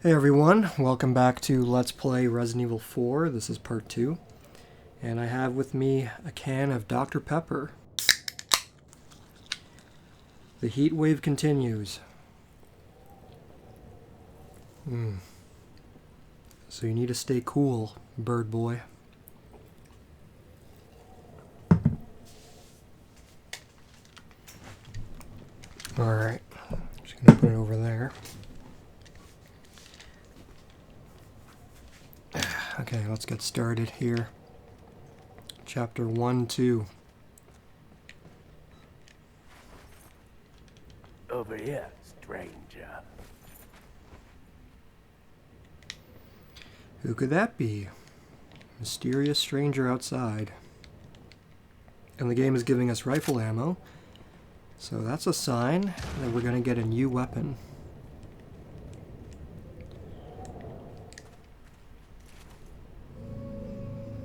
Hey everyone, welcome back to Let's Play Resident Evil 4. This is part 2. And I have with me a can of Dr. Pepper. The heat wave continues. So you need to stay cool, bird boy. Alright, just gonna put it over there. Okay, let's get started here. Chapter 1, 2. Over here, stranger. Who could that be? Mysterious stranger outside. And the game is giving us rifle ammo. So that's a sign that we're going to get a new weapon.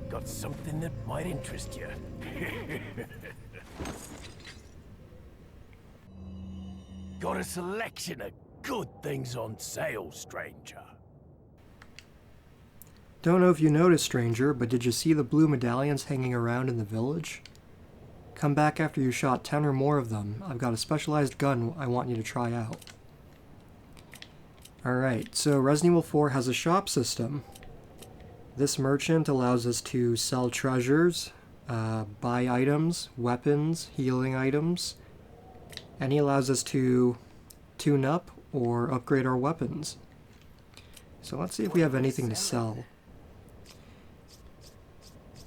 Got something that might interest you. Got a selection of good things on sale, stranger. Don't know if you noticed, stranger, but did you see the blue medallions hanging around in the village? Come back after you shot 10 or more of them. I've got a specialized gun I want you to try out. Alright, so Resident Evil 4 has a shop system. This merchant allows us to sell treasures, buy items, weapons, healing items, and he allows us to tune up or upgrade our weapons. So let's see if we have anything to sell.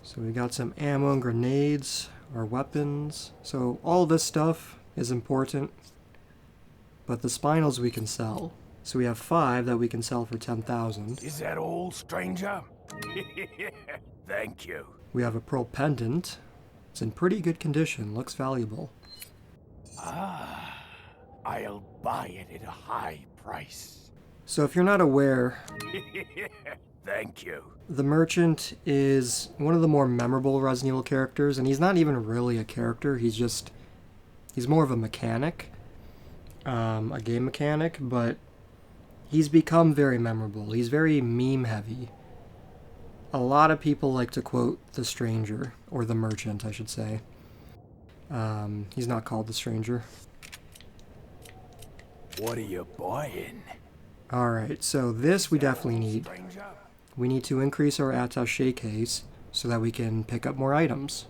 So we got some ammo and grenades, our weapons. So all this stuff is important, but the spinels we can sell. So we have 5 that we can sell for 10,000. Is that all, stranger? Thank you. We have a pearl pendant. It's in pretty good condition, looks valuable. Ah, I'll buy it at a high price. So if you're not aware, Thank you. the merchant is one of the more memorable Resident Evil characters, and he's not even really a character, he's more of a mechanic, a game mechanic, but he's become very memorable. He's very meme heavy. A lot of people like to quote the stranger, or the merchant, I should say. He's not called the stranger. What are you buying? Alright, so this we definitely need. Stranger? We need to increase our attaché case so that we can pick up more items.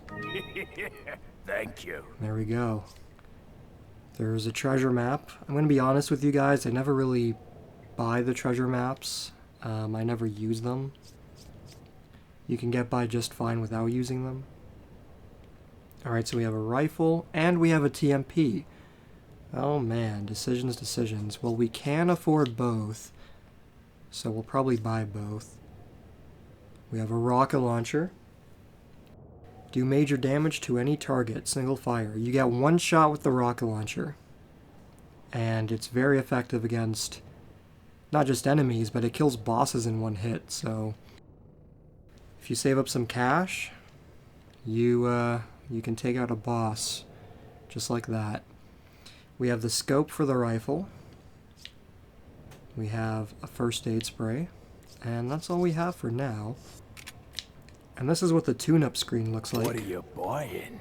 Thank you. There we go. There's a treasure map. I'm going to be honest with you guys, I never really buy the treasure maps. I never use them. You can get by just fine without using them. Alright, so we have a rifle, and we have a TMP. Oh man, decisions. Well, we can afford both, so we'll probably buy both. We have a rocket launcher. Do major damage to any target, single fire. You get 1 shot with the rocket launcher. And it's very effective against not just enemies, but it kills bosses in 1 hit, so if you save up some cash, you can take out a boss just like that. We have the scope for the rifle. We have a first aid spray. And that's all we have for now. And this is what the tune-up screen looks like. What are you buying?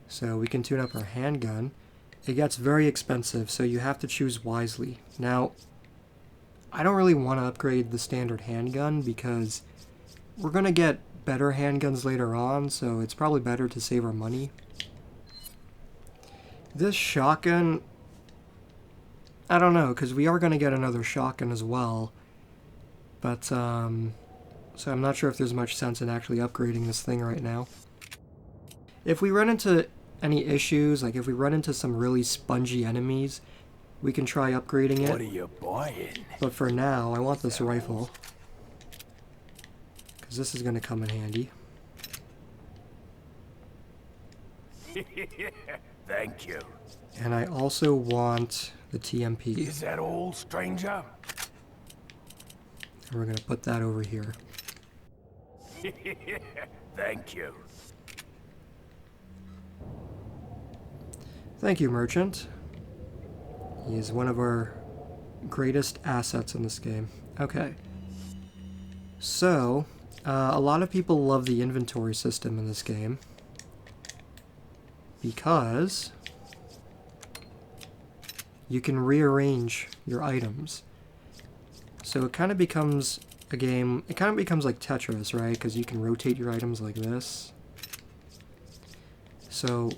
So we can tune up our handgun. It gets very expensive, so you have to choose wisely. Now, I don't really want to upgrade the standard handgun because we're going to get better handguns later on, so it's probably better to save our money. This shotgun, I don't know, because we are going to get another shotgun as well. But, so I'm not sure if there's much sense in actually upgrading this thing right now. If we run into any issues, like if we run into some really spongy enemies, we can try upgrading it. What are you buying? But for now, I want this rifle, because this is going to come in handy. Thank you. And I also want the TMP. Is that all, stranger? And we're going to put that over here. Thank you. Thank you, merchant. He is one of our greatest assets in this game. Okay. So, a lot of people love the inventory system in this game because you can rearrange your items. So it kind of becomes a game, it kind of becomes like Tetris, right? Because you can rotate your items like this. So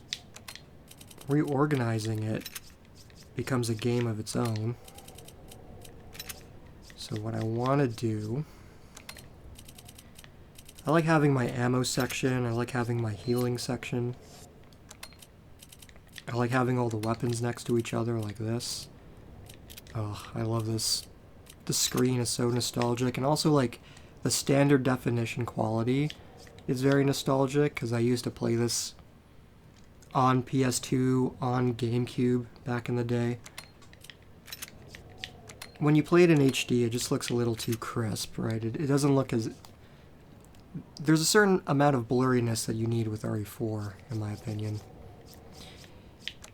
reorganizing it becomes a game of its own. So what I want to do, I like having my ammo section, I like having my healing section. I like having all the weapons next to each other like this. Oh, I love this. The screen is so nostalgic, and also like the standard definition quality is very nostalgic because I used to play this on PS2, on GameCube back in the day. When you play it in HD, it just looks a little too crisp, right? It doesn't look as... There's a certain amount of blurriness that you need with RE4, in my opinion.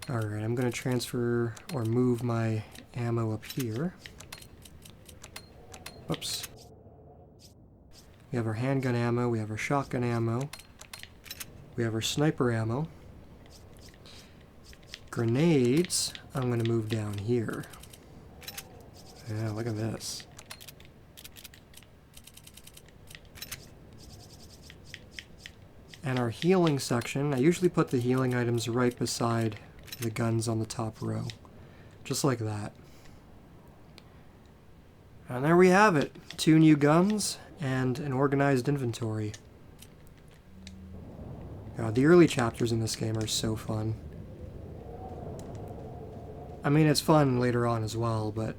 Alright, I'm going to transfer or move my ammo up here. Whoops. We have our handgun ammo, we have our shotgun ammo, we have our sniper ammo. Grenades, I'm going to move down here. Yeah, look at this. And our healing section, I usually put the healing items right beside the guns on the top row. Just like that. And there we have it. 2 new guns and an organized inventory. God, the early chapters in this game are so fun. I mean, it's fun later on as well, but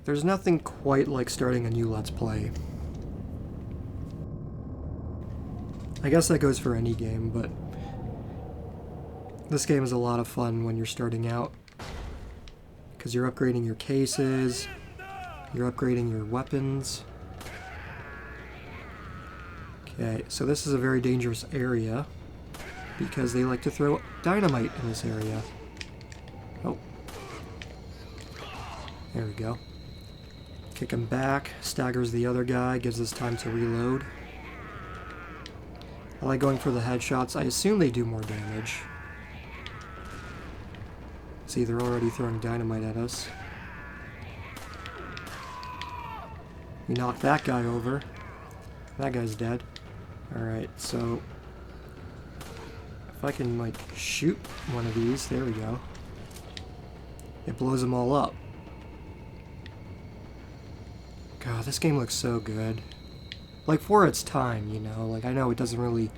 there's nothing quite like starting a new Let's Play. I guess that goes for any game, but this game is a lot of fun when you're starting out. Because you're upgrading your cases, you're upgrading your weapons. Okay, so this is a very dangerous area because they like to throw dynamite in this area. Oh. There we go. Kick him back, staggers the other guy, gives us time to reload. I like going for the headshots. I assume they do more damage. See, they're already throwing dynamite at us. We knocked that guy over. That guy's dead. Alright, so if I can, like, shoot one of these, there we go. It blows them all up. God, this game looks so good. Like, for its time, you know? Like, I know it doesn't really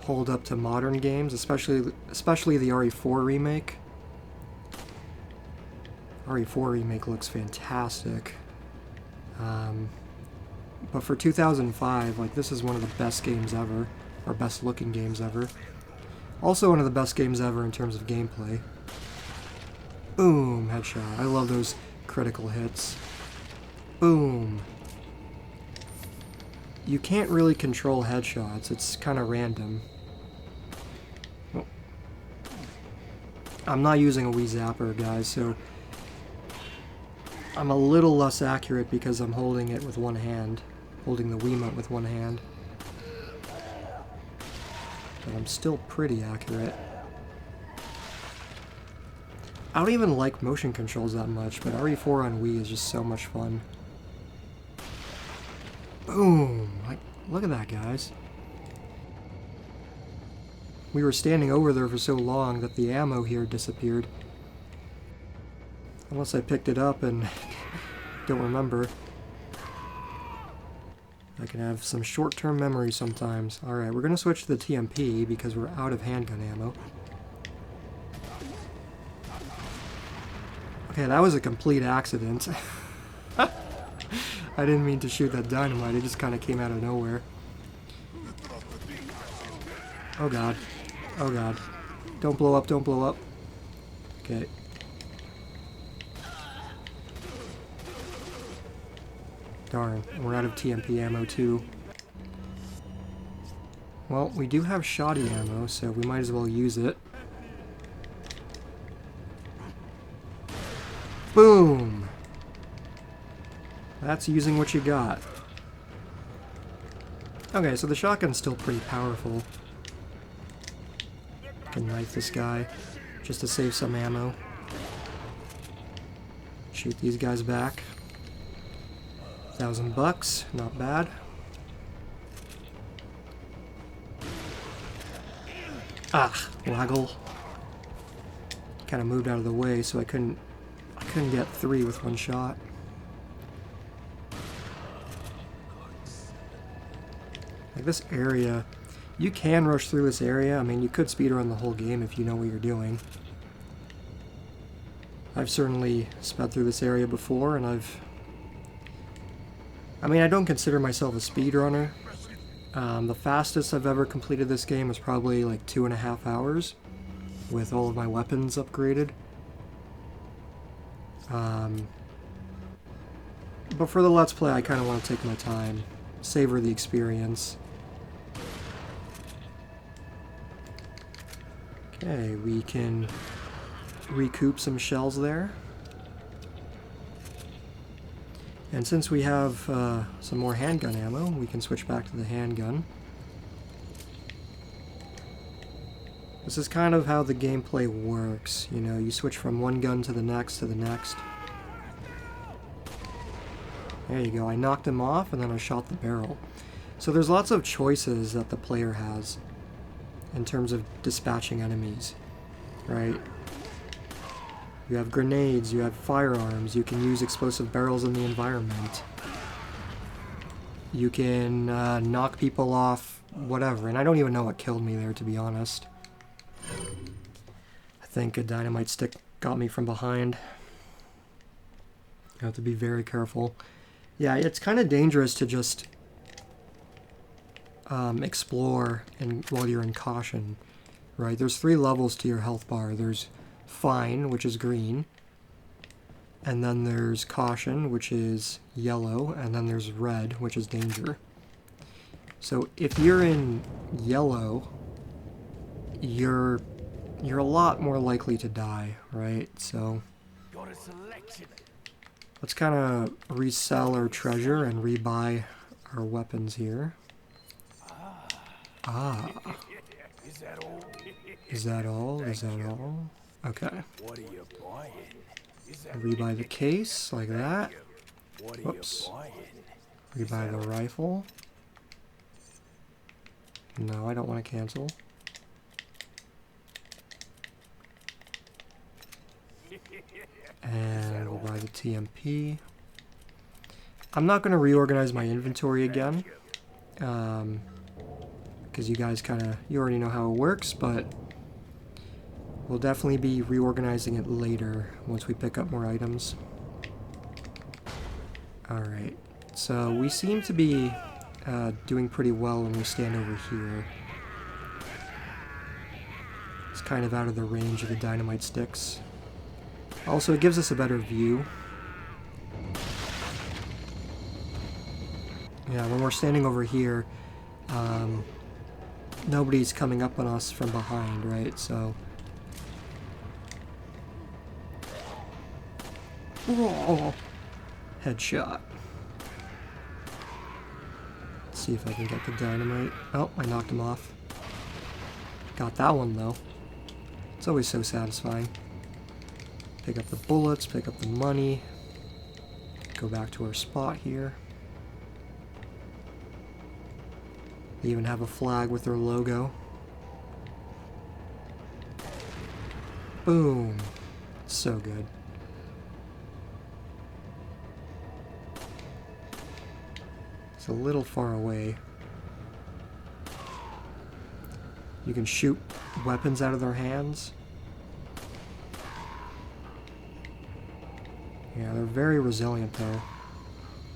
hold up to modern games, especially the RE4 remake. RE4 remake looks fantastic. But for 2005, like, this is one of the best games ever, or best looking games ever. Also one of the best games ever in terms of gameplay. Boom, headshot. I love those critical hits. Boom. You can't really control headshots, it's kind of random. Oh. I'm not using a Wii Zapper, guys, so I'm a little less accurate because I'm holding it with one hand. Holding the Wiimote with one hand. But I'm still pretty accurate. I don't even like motion controls that much, but RE4 on Wii is just so much fun. Boom! Like, look at that, guys. We were standing over there for so long that the ammo here disappeared. Unless I picked it up and don't remember. I can have some short-term memory sometimes. Alright, we're going to switch to the TMP because we're out of handgun ammo. Okay, that was a complete accident. I didn't mean to shoot that dynamite, it just kind of came out of nowhere. Oh god. Oh god. Don't blow up, don't blow up. Okay. Darn, we're out of TMP ammo too. Well, we do have shoddy ammo, so we might as well use it. Boom! That's using what you got. Okay, so the shotgun's still pretty powerful. I can knife this guy just to save some ammo. Shoot these guys back. $1,000, not bad. Ah, waggle. Kind of moved out of the way, so I couldn't get 3 with one shot. Like this area, you can rush through this area. I mean, you could speedrun the whole game if you know what you're doing. I've certainly sped through this area before, and I mean, I don't consider myself a speedrunner. The fastest I've ever completed this game was probably like 2.5 hours with all of my weapons upgraded. But for the Let's Play, I kind of want to take my time, savor the experience. Okay, we can recoup some shells there. And since we have some more handgun ammo, we can switch back to the handgun. This is kind of how the gameplay works, you know, you switch from one gun to the next to the next. There you go, I knocked him off and then I shot the barrel. So there's lots of choices that the player has in terms of dispatching enemies, right? You have grenades, you have firearms, you can use explosive barrels in the environment. You can knock people off, whatever, and I don't even know what killed me there, to be honest. I think a dynamite stick got me from behind. You have to be very careful. Yeah, it's kind of dangerous to just explore while you're in caution, right? There's 3 levels to your health bar. There's fine, which is green, and then there's caution, which is yellow, and then there's red, which is danger. So if you're in yellow, you're a lot more likely to die, right? So let's kind of resell our treasure and rebuy our weapons here. Ah. Is that all? Is that all? Okay. What are you buying? Rebuy the case, like that. Whoops. Rebuy the rifle. No, I don't want to cancel. And we'll buy the TMP. I'm not going to reorganize my inventory again. Because you guys you already know how it works, but we'll definitely be reorganizing it later once we pick up more items. Alright, so we seem to be doing pretty well when we stand over here. It's kind of out of the range of the dynamite sticks. Also, it gives us a better view. Yeah, when we're standing over here, nobody's coming up on us from behind, right? So... Whoa. Headshot. Let's see if I can get the dynamite. Oh, I knocked him off. Got that one, though. It's always so satisfying. Pick up the bullets, pick up the money. Go back to our spot here. They even have a flag with their logo. Boom. So good. It's a little far away. You can shoot weapons out of their hands. Yeah, they're very resilient though.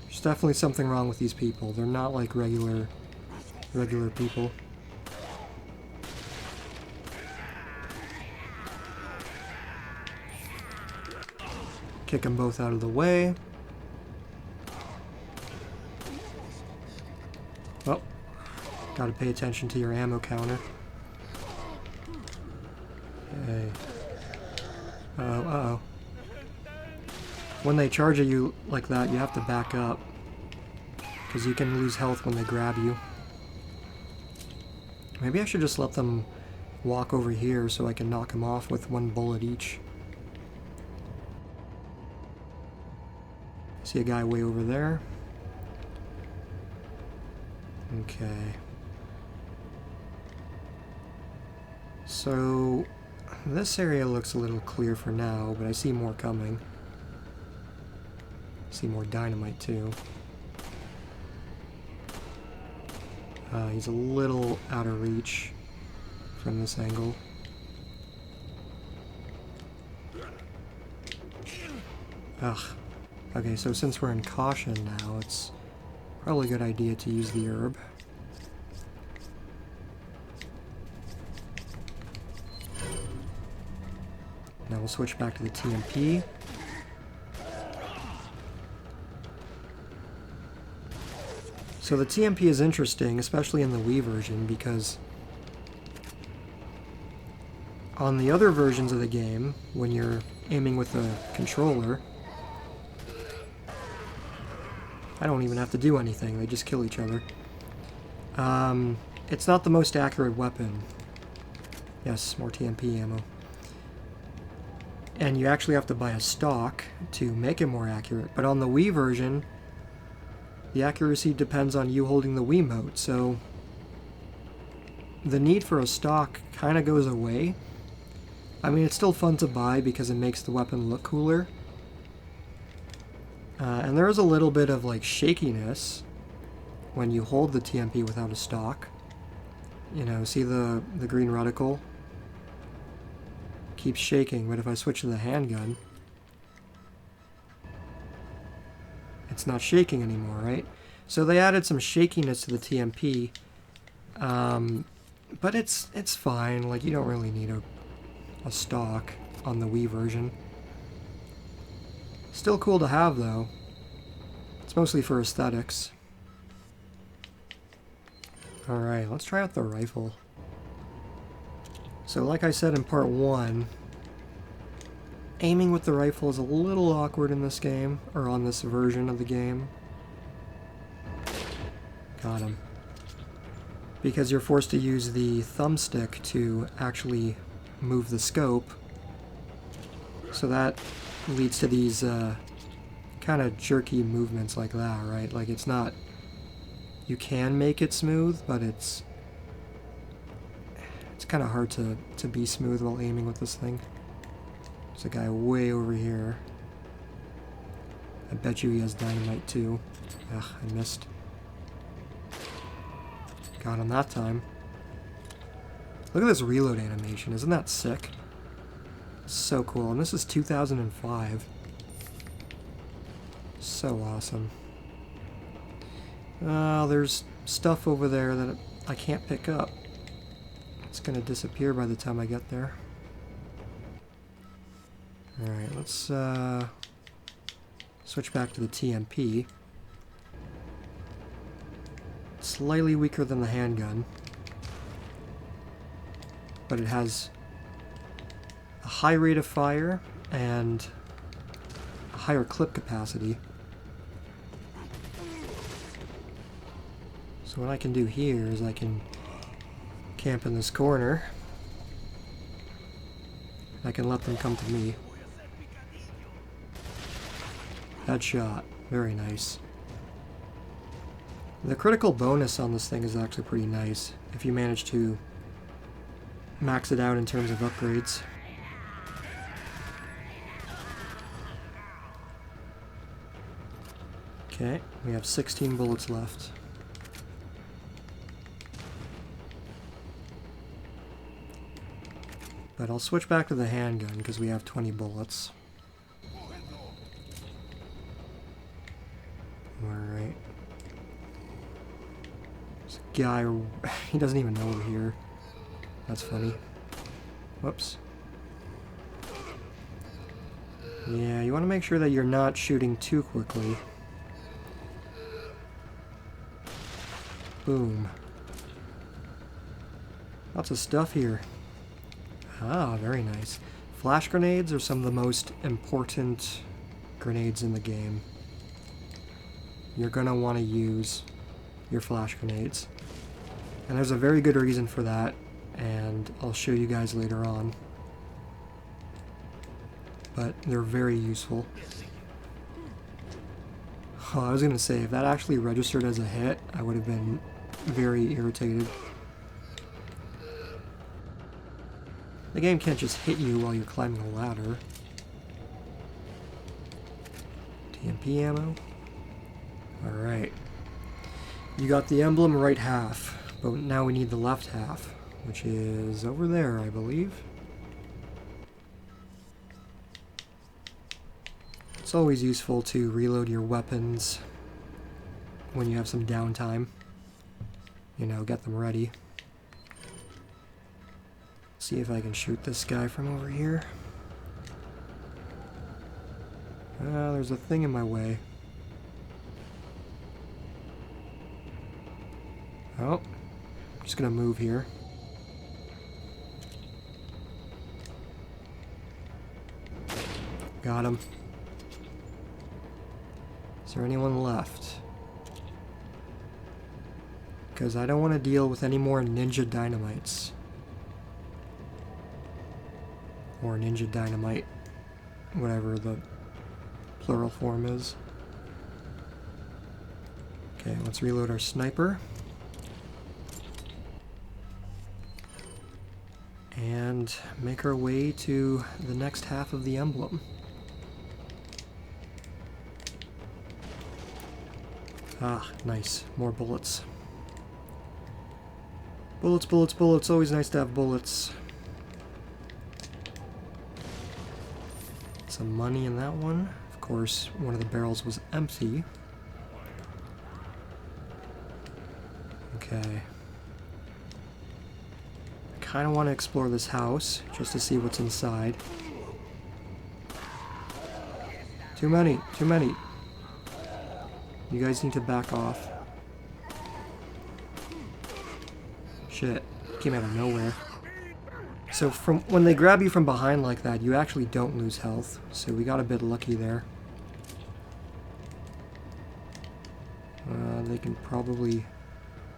There's definitely something wrong with these people. They're not like regular people. Kick them both out of the way. Oh, gotta pay attention to your ammo counter. Okay. Uh-oh. when they charge at you like that, you have to back up. Because you can lose health when they grab you. Maybe I should just let them walk over here so I can knock them off with one bullet each. See a guy way over there. Okay. So, this area looks a little clear for now, but I see more coming. I see more dynamite too. He's a little out of reach from this angle. Ugh. Okay, so since we're in caution now, it's probably a good idea to use the herb. Now we'll switch back to the TMP. So the TMP is interesting, especially in the Wii version, because on the other versions of the game, when you're aiming with the controller, I don't even have to do anything, they just kill each other. It's not the most accurate weapon. Yes, more TMP ammo. And you actually have to buy a stock to make it more accurate. But on the Wii version, the accuracy depends on you holding the Wiimote, so the need for a stock kind of goes away. I mean, it's still fun to buy because it makes the weapon look cooler. And there is a little bit of like shakiness when you hold the TMP without a stock. You know, see the green reticle? Keeps shaking, but if I switch to the handgun, it's not shaking anymore, right? So they added some shakiness to the TMP, but it's fine. Like, you don't really need a stock on the Wii version. Still cool to have, though. It's mostly for aesthetics. Alright, let's try out the rifle. So like I said in part 1, aiming with the rifle is a little awkward in this game, or on this version of the game. Got him. Because you're forced to use the thumbstick to actually move the scope. So that leads to these kind of jerky movements like that, right? Like, it's not... You can make it smooth, but it's kind of hard to be smooth while aiming with this thing. There's a guy way over here. I bet you he has dynamite too. Ugh, I missed. Got him that time. Look at this reload animation. Isn't that sick? So cool. And this is 2005. So awesome. There's stuff over there that I can't pick up. It's gonna disappear by the time I get there. Alright, let's switch back to the TMP. Slightly weaker than the handgun, but it has a high rate of fire and a higher clip capacity. So what I can do here is I can camp in this corner. I can let them come to me. Headshot. Very nice. The critical bonus on this thing is actually pretty nice if you manage to max it out in terms of upgrades. Okay, we have 16 bullets left. But I'll switch back to the handgun because we have 20 bullets. Alright. This guy, he doesn't even know we're here. That's funny. Whoops. Yeah, you want to make sure that you're not shooting too quickly. Boom. Lots of stuff here. Ah, very nice. Flash grenades are some of the most important grenades in the game, you're going to want to use your flash grenades. And there's a very good reason for that, and I'll show you guys later on. But they're very useful. Oh, I was going to say, if that actually registered as a hit, I would have been very irritated. The game can't just hit you while you're climbing a ladder. TMP ammo. Alright. You got the emblem right half, but now we need the left half, which is over there, I believe. It's always useful to reload your weapons when you have some downtime. You know, get them ready. See if I can shoot this guy from over here. There's a thing in my way. Oh, I'm just gonna move here. Got him. Is there anyone left? Because I don't want to deal with any more ninja dynamites. Or ninja dynamite. Whatever the plural form is. Okay, let's reload our sniper. And make our way to the next half of the emblem. Ah, nice. More bullets. Bullets, bullets, bullets. Always nice to have bullets. Some money in that one. Of course, one of the barrels was empty. Okay. I kind of want to explore this house, just to see what's inside. Too many, too many. You guys need to back off. Shit, came out of nowhere. So from when they grab you from behind like that, you actually don't lose health. So we got a bit lucky there. They can probably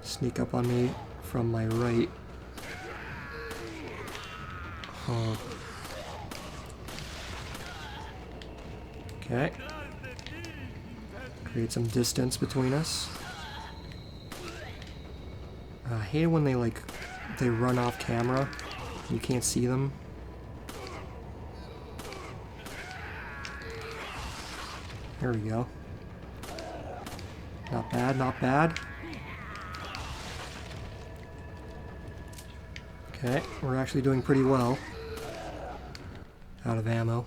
sneak up on me from my right. Oh. Okay. Create some distance between us. I hate it when they run off camera. You can't see them. There we go. Not bad, not bad. Okay, we're actually doing pretty well. Out of ammo.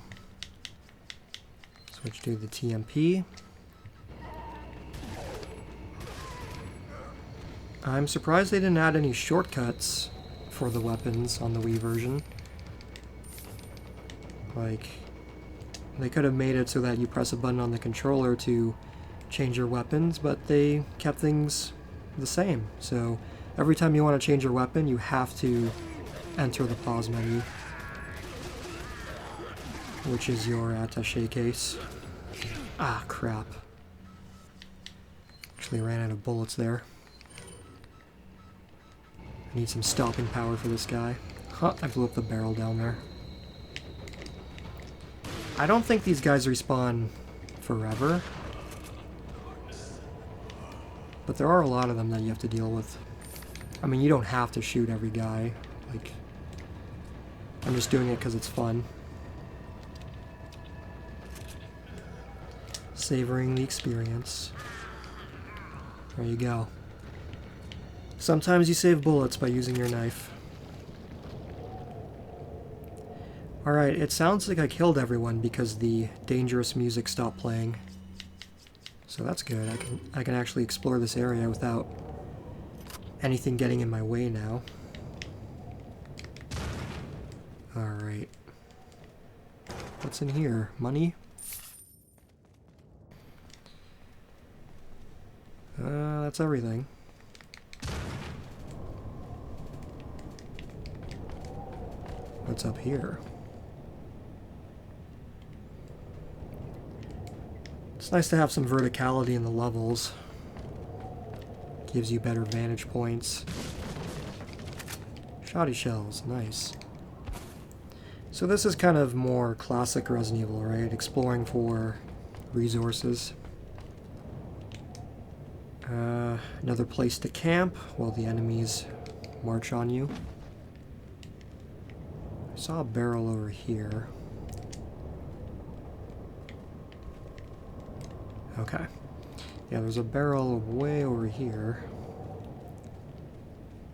Switch to the TMP. I'm surprised they didn't add any shortcuts for the weapons on the Wii version. Like, they could have made it so that you press a button on the controller to change your weapons, but they kept things the same. So every time you want to change your weapon, you have to enter the pause menu, which is your attaché case. Ah, crap. Actually ran out of bullets there. I need some stopping power for this guy. Huh, I blew up the barrel down there. I don't think these guys respawn forever. But there are a lot of them that you have to deal with. I mean, you don't have to shoot every guy. Like, I'm just doing it because it's fun. Savoring the experience. There you go. Sometimes you save bullets by using your knife. Alright, it sounds like I killed everyone because the dangerous music stopped playing. So that's good. I can actually explore this area without anything getting in my way now. Alright. What's in here? Money? That's everything. What's up here? It's nice to have some verticality in the levels. Gives you better vantage points. Shoddy shells, nice. So this is kind of more classic Resident Evil, right? Exploring for resources. Another place to camp while the enemies march on you. I saw a barrel over here. Okay. Yeah, there's a barrel way over here.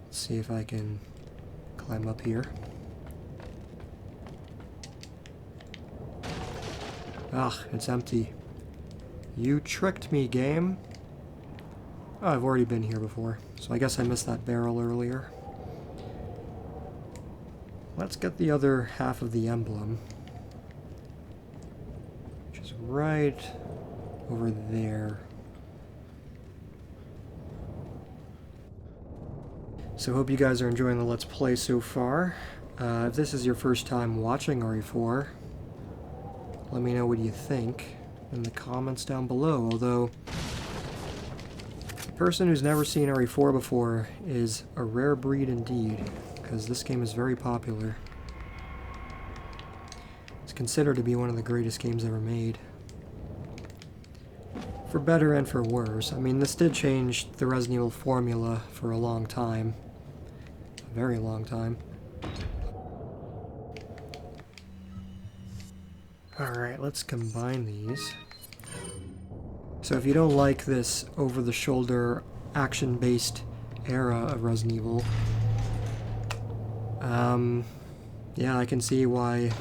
Let's see if I can climb up here. Ah, it's empty. You tricked me, game. Oh, I've already been here before, so I guess I missed that barrel earlier. Let's get the other half of the emblem, which is right over there. So hope you guys are enjoying the Let's Play so far. If this is your first time watching RE4, let me know what you think in the comments down below. Although, a person who's never seen RE4 before is a rare breed indeed, because this game is very popular. It's considered to be one of the greatest games ever made. For better and for worse. I mean, this did change the Resident Evil formula for a long time. A very long time. Alright, let's combine these. So if you don't like this over-the-shoulder, action-based era of Resident Evil, yeah, I can see why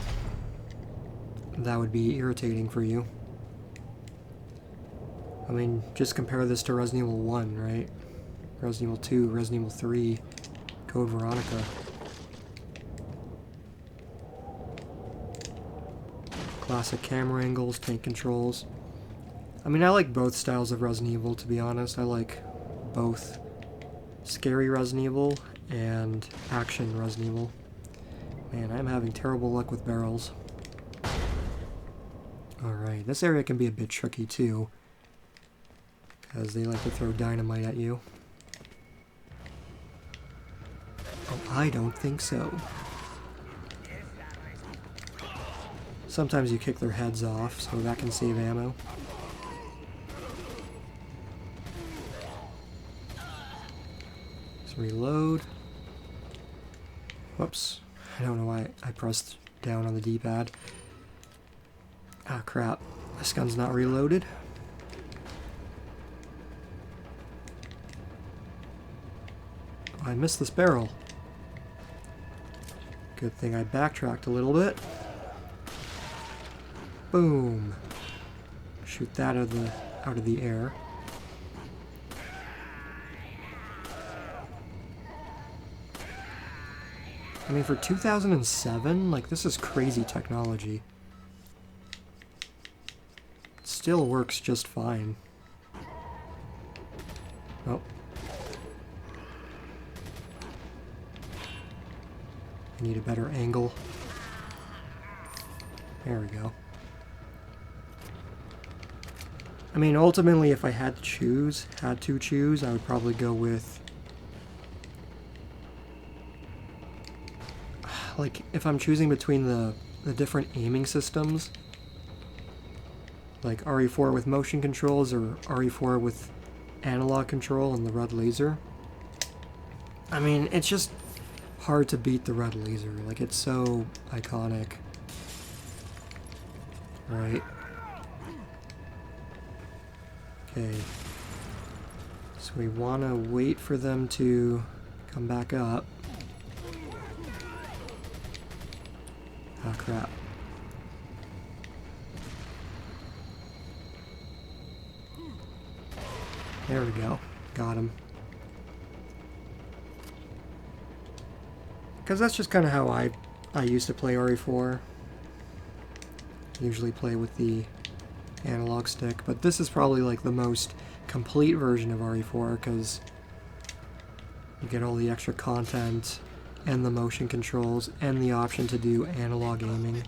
that would be irritating for you. I mean, just compare this to Resident Evil 1, right? Resident Evil 2, Resident Evil 3, Code Veronica. Classic camera angles, tank controls. I mean, I like both styles of Resident Evil, to be honest. I like both scary Resident Evil and action Resident Evil. Man, I'm having terrible luck with barrels. Alright, this area can be a bit tricky too, because they like to throw dynamite at you. Oh, I don't think so. Sometimes you kick their heads off, so that can save ammo. Let's reload. Whoops. I don't know why I pressed down on the D-pad. Ah, crap. This gun's not reloaded. Oh, I missed this barrel. Good thing I backtracked a little bit. Boom. Shoot that out of the air. I mean, for 2007, like, this is crazy technology. It still works just fine. Oh. I need a better angle. There we go. I mean, ultimately, if I had to choose, I would probably go with... Like, if I'm choosing between the different aiming systems, like RE4 with motion controls or RE4 with analog control and the red laser, I mean, it's just hard to beat the red laser. Like, it's so iconic. Right? Okay. So we want to wait for them to come back up. Oh, crap. There we go. Got him. Because that's just kind of how I used to play RE4. Usually play with the analog stick, but this is probably like the most complete version of RE4 because you get all the extra content and the motion controls and the option to do analog aiming.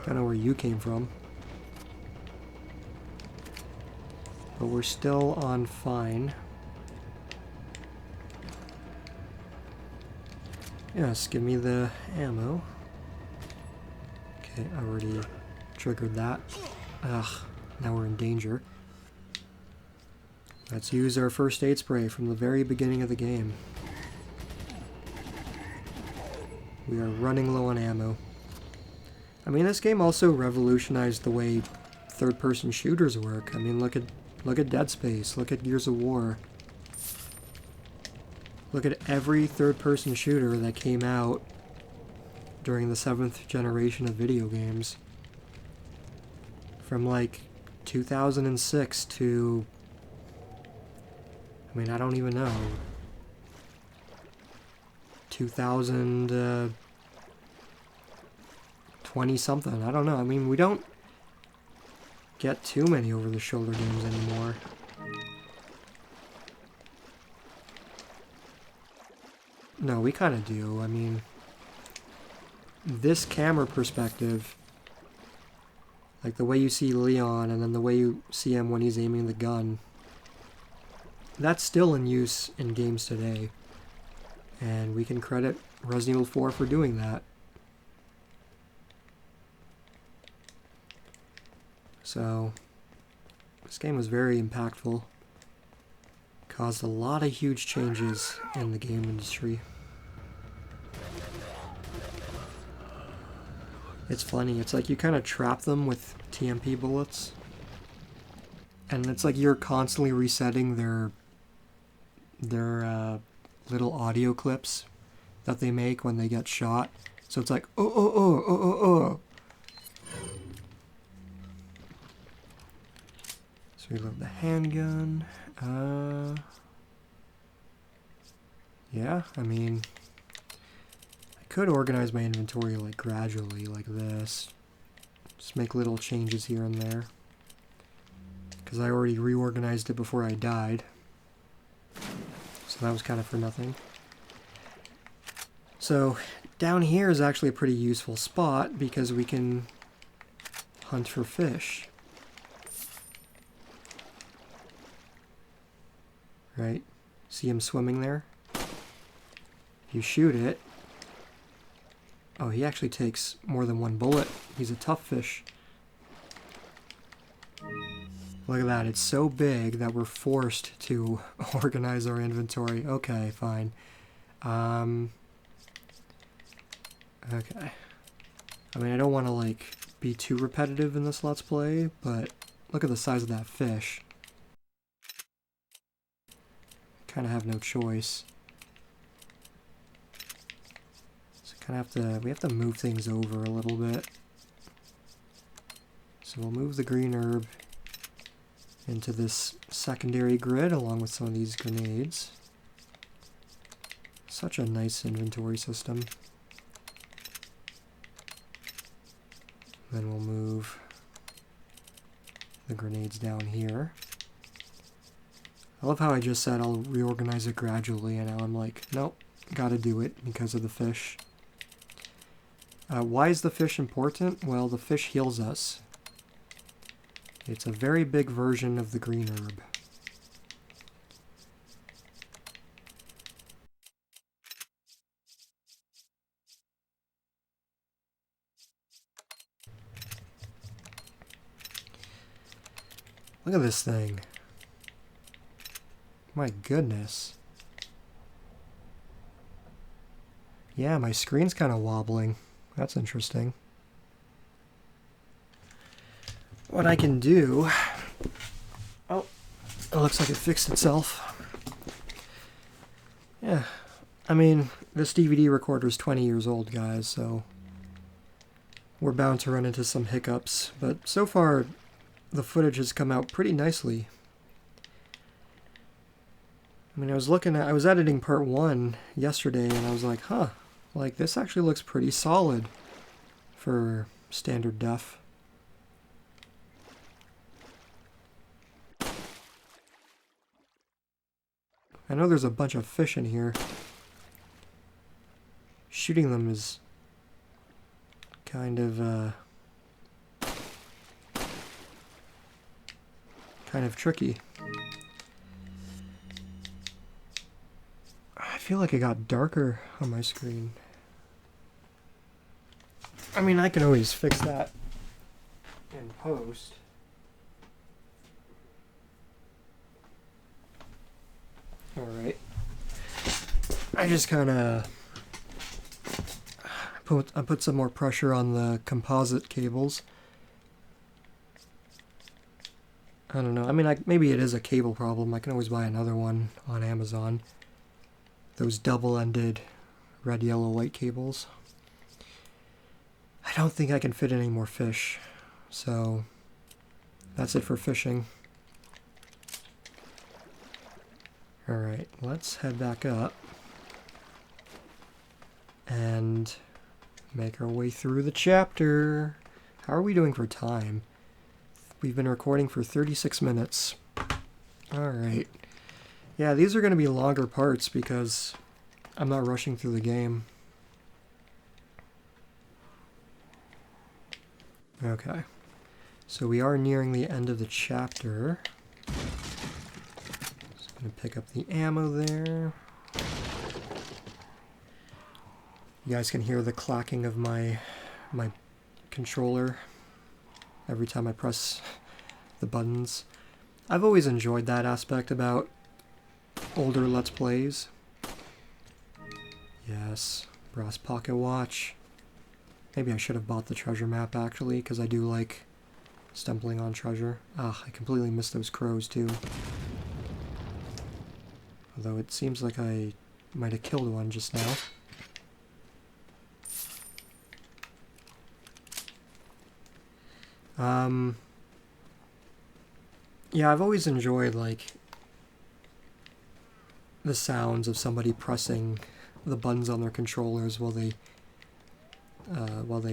Don't know where you came from. But we're still on fine. Yes, give me the ammo. Okay, I already triggered that. Ugh, now we're in danger. Let's use our first aid spray from the very beginning of the game. We are running low on ammo. I mean, this game also revolutionized the way third-person shooters work. I mean, look at Dead Space, look at Gears of War. Look at every third-person shooter that came out during the 7th generation of video games. From like 2006 to... I mean, I don't even know. 2020 something. I don't know. I mean, we don't get too many over-the-shoulder games anymore. No, we kind of do. I mean, this camera perspective, like the way you see Leon and then the way you see him when he's aiming the gun, that's still in use in games today. And we can credit Resident Evil 4 for doing that. So, this game was very impactful. Caused a lot of huge changes in the game industry. It's funny, it's like you kind of trap them with TMP bullets. And it's like you're constantly resetting their little audio clips that they make when they get shot. So it's like, oh, oh, oh, oh, oh, oh. So we love the handgun. Yeah, I mean, I could organize my inventory like gradually, like this. Just make little changes here and there. Because I already reorganized it before I died. So that was kind of for nothing. So down here is actually a pretty useful spot because we can hunt for fish. Right? See him swimming there? You shoot it. Oh, he actually takes more than one bullet. He's a tough fish. Look at that. It's so big that we're forced to organize our inventory. Okay, fine. Okay. I mean, I don't want to, like, be too repetitive in this Let's Play, but look at the size of that fish. Kind of have no choice. So we have to move things over a little bit. So we'll move the green herb into this secondary grid along with some of these grenades. Such a nice inventory system. Then we'll move the grenades down here. I love how I just said I'll reorganize it gradually, and now I'm like, nope, gotta do it because of the fish. Why is the fish important? Well, the fish heals us. It's a very big version of the green herb. Look at this thing. My goodness. Yeah, my screen's kind of wobbling. That's interesting. What I can do... Oh, it looks like it fixed itself. Yeah, I mean, this DVD recorder is 20 years old, guys, so we're bound to run into some hiccups. But so far, the footage has come out pretty nicely. I mean, I was editing part 1 yesterday, and I was like, huh, like, this actually looks pretty solid for standard def. I know there's a bunch of fish in here. Shooting them is kind of kind of tricky. I feel like it got darker on my screen. I mean, I can always fix that in post. Alright. I just kind of put some more pressure on the composite cables. I don't know. I mean, maybe it is a cable problem. I can always buy another one on Amazon. Those double-ended red, yellow, white cables. I don't think I can fit any more fish. So that's it for fishing. Alright, let's head back up and make our way through the chapter. How are we doing for time? We've been recording for 36 minutes. Alright. Yeah, these are going to be longer parts because I'm not rushing through the game. Okay. So we are nearing the end of the chapter. Just going to pick up the ammo there. You guys can hear the clacking of my controller every time I press the buttons. I've always enjoyed that aspect about older Let's Plays. Yes, brass pocket watch. Maybe I should have bought the treasure map actually, because I do like stumbling on treasure. Ah, I completely missed those crows too. Although it seems like I might have killed one just now. Yeah, I've always enjoyed, like, the sounds of somebody pressing the buttons on their controllers while they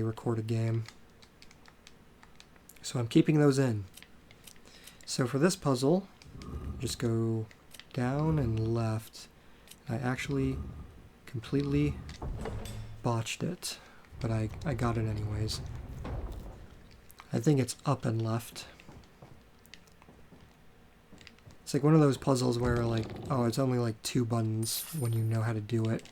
record a game. So I'm keeping those in. So for this puzzle, just go down and left. I actually completely botched it, but I got it anyways. I think it's up and left. It's like one of those puzzles where, like, oh, it's only like 2 buttons when you know how to do it.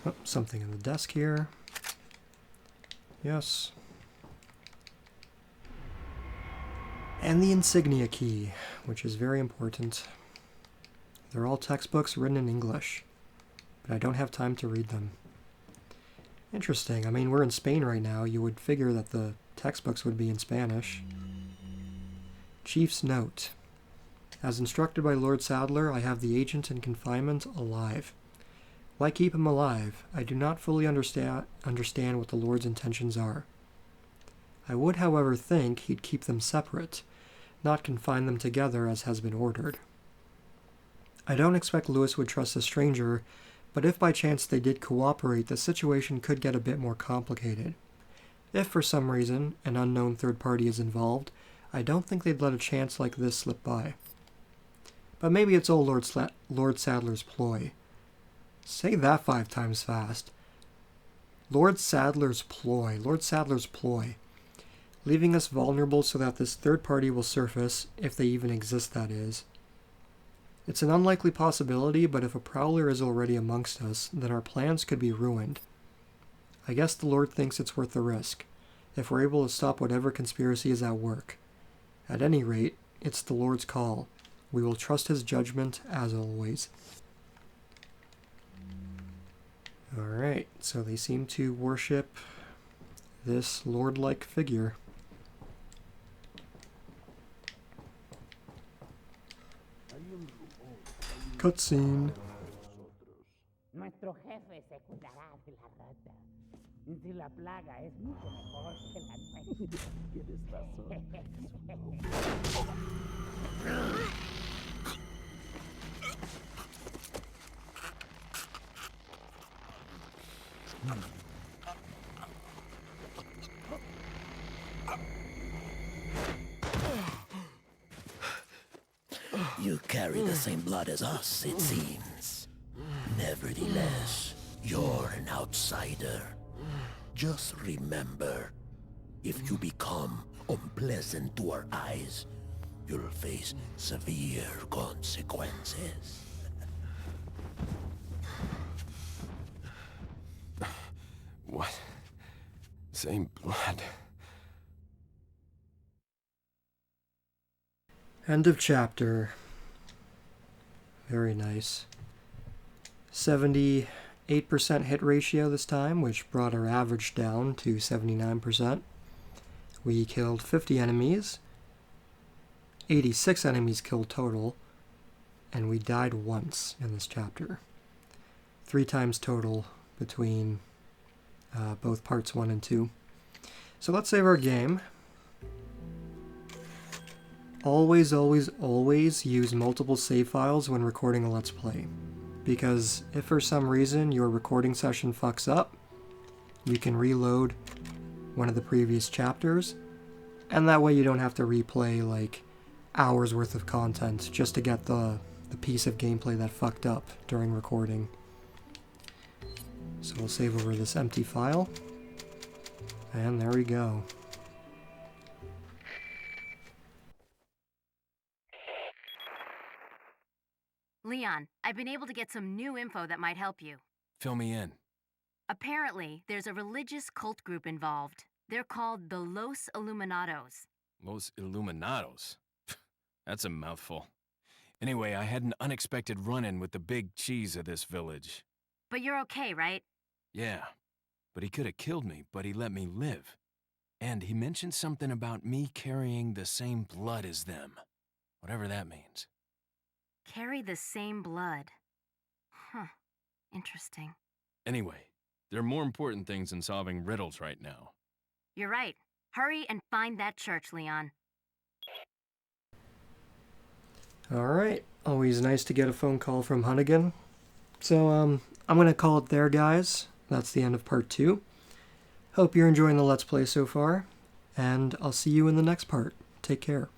Oh, something in the desk here. Yes. And the insignia key, which is very important. They're all textbooks written in English, but I don't have time to read them. Interesting. I mean, we're in Spain right now. You would figure that the textbooks would be in Spanish. Chief's note. As instructed by Lord Sadler, I have the agent in confinement alive. Why keep him alive? I do not fully understand what the Lord's intentions are. I would, however, think he'd keep them separate, not confine them together as has been ordered. I don't expect Lewis would trust a stranger, but if by chance they did cooperate, the situation could get a bit more complicated. If for some reason an unknown third party is involved, I don't think they'd let a chance like this slip by. But maybe it's old Lord Sadler's ploy. Say that 5 times fast. Lord Sadler's ploy. Lord Sadler's ploy. Leaving us vulnerable so that this third party will surface, if they even exist, that is. It's an unlikely possibility, but if a prowler is already amongst us, then our plans could be ruined. I guess the Lord thinks it's worth the risk, if we're able to stop whatever conspiracy is at work. At any rate, it's the Lord's call. We will trust his judgment, as always. Alright, so they seem to worship this lord-like figure. Cutscene. Nuestro jefe se cuidará de la rata. Si la plaga es mucho mejor que la nuestra. You carry the same blood as us, it seems. Nevertheless, you're an outsider. Just remember, If you become unpleasant to our eyes, you'll face severe consequences. What? Same blood. End of chapter. Very nice. 78% hit ratio this time, which brought our average down to 79%. We killed 50 enemies. 86 enemies killed total. And we died once in this chapter. 3 times total between both parts 1 and 2. So let's save our game. Always, always, always use multiple save files when recording a Let's Play. Because if for some reason your recording session fucks up, you can reload one of the previous chapters, and that way you don't have to replay like hours worth of content just to get the piece of gameplay that fucked up during recording. So we'll save over this empty file, and there we go. Leon, I've been able to get some new info that might help you. Fill me in. Apparently, there's a religious cult group involved. They're called the Los Illuminados. Los Illuminados. That's a mouthful. Anyway, I had an unexpected run-in with the big cheese of this village. But you're okay, right? Yeah, but he could have killed me, but he let me live. And he mentioned something about me carrying the same blood as them. Whatever that means. Carry the same blood. Huh. Interesting. Anyway, there are more important things than solving riddles right now. You're right. Hurry and find that church, Leon. Alright, always nice to get a phone call from Hunnigan. So, I'm gonna call it there, guys. That's the end of part 2. Hope you're enjoying the Let's Play so far, and I'll see you in the next part. Take care.